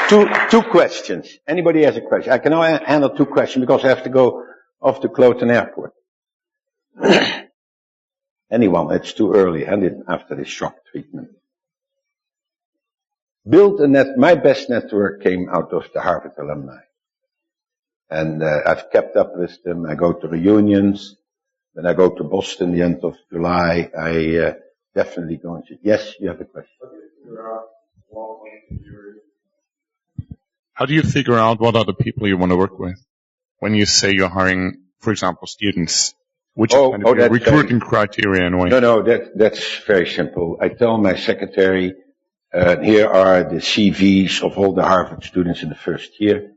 Two questions. Anybody has a question? I can only handle 2 questions because I have to go off to Kloten Airport. Anyone, it's too early, after this shock treatment. Build a net, my best network came out of the Harvard alumni. And I've kept up with them. I go to reunions. When I go to Boston the end of July, I definitely go and say, yes, you have a question. How do you figure out what are the people you want to work with? When you say you're hiring, for example, students, which is kind of your recruiting criteria in a way? No, that's very simple. I tell my secretary, here are the CVs of all the Harvard students in the first year.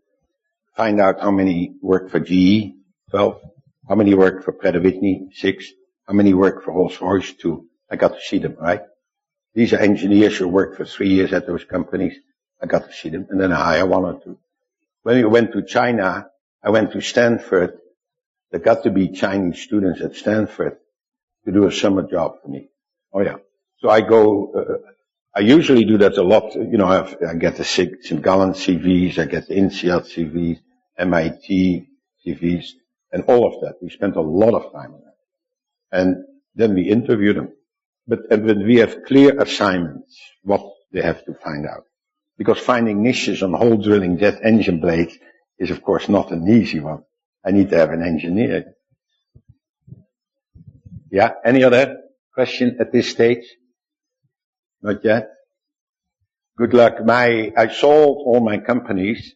Find out how many work for GE, 12. How many work for Pratt & Whitney, 6. How many work for Rolls-Royce, 2. I got to see them, right? These are engineers who worked for 3 years at those companies. I got to see them, and then I hire 1 or 2. When we went to China, I went to Stanford. There got to be Chinese students at Stanford to do a summer job for me. Oh yeah. So I go, I usually do that a lot. You know, I get the Gallen CVs, I get the INSEAD CVs, MIT CVs, and all of that. We spent a lot of time on that. And then we interview them. But we have clear assignments, what they have to find out. Because finding niches on hole drilling jet engine blades is of course not an easy one. I need to have an engineer. Yeah, any other question at this stage? Not yet? Good luck. I sold all my companies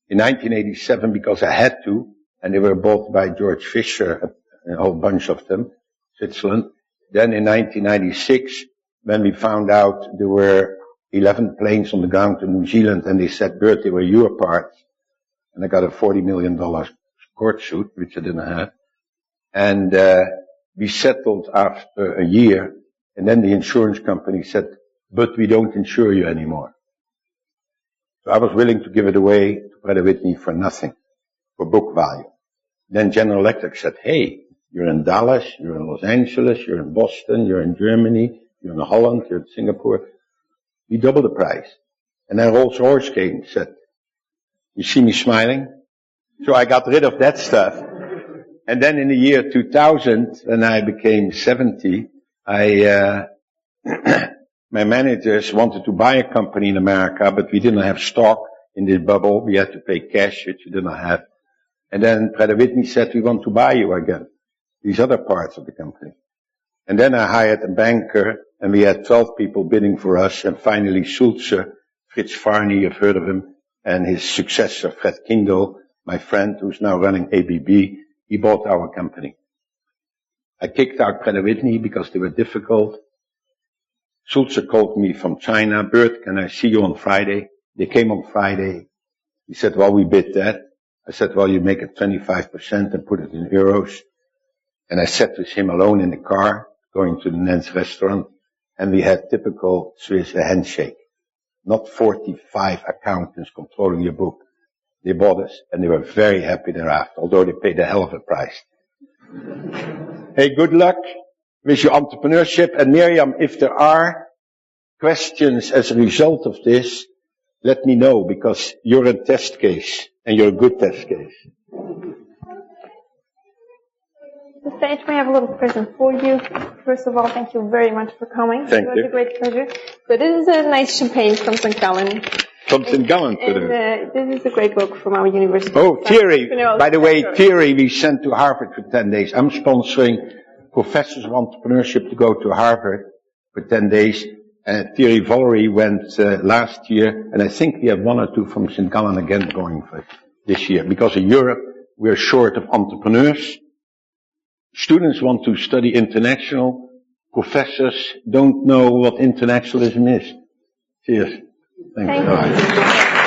in 1987 because I had to, and they were bought by George Fisher, a whole bunch of them, Switzerland. Then in 1996, when we found out there were 11 planes on the ground in New Zealand, and they said, Bert, they were your parts. And I got a $40 million court suit, which I didn't have. And we settled after a year, and then the insurance company said, but we don't insure you anymore. So I was willing to give it away to Pratt & Whitney for nothing, for book value. Then General Electric said, hey, you're in Dallas, you're in Los Angeles, you're in Boston, you're in Germany, you're in Holland, you're in Singapore. We doubled the price. And then Rolls-Royce came and said, you see me smiling? So I got rid of that stuff. And then in the year 2000, when I became 70, my managers wanted to buy a company in America, but we didn't have stock in this bubble. We had to pay cash, which we didn't have. And then Pratt & Whitney said, we want to buy you again. These other parts of the company. And then I hired a banker, and we had 12 people bidding for us, and finally Sulzer, Fritz Farney, you've heard of him, and his successor, Fred Kindle, my friend who's now running ABB, he bought our company. I kicked out Pratt & Whitney because they were difficult. Sulzer called me from China, Bert, can I see you on Friday? They came on Friday. He said, well, we bid that. I said, well, you make it 25% and put it in euros. And I sat with him alone in the car, going to the Nens restaurant, and we had typical Swiss handshake. Not 45 accountants controlling your book. They bought us, and they were very happy thereafter, although they paid a hell of a price. Hey, good luck with your entrepreneurship. And Miriam, if there are questions as a result of this, let me know, because you're a test case, and you're a good test case. The stage may have a little present for you. First of all, thank you very much for coming. Thank you. It was a great pleasure. So this is a nice champagne from St. Gallen. From St. Gallen today. This is a great book from our university. Oh, Thierry. By the way, Thierry we sent to Harvard for 10 days. I'm sponsoring professors of entrepreneurship to go to Harvard for 10 days. Thierry Valery went last year, and I think we have 1 or 2 from St. Gallen again going for this year. Because in Europe, we're short of entrepreneurs. Students want to study international. Professors don't know what internationalism is. Cheers. Thank you.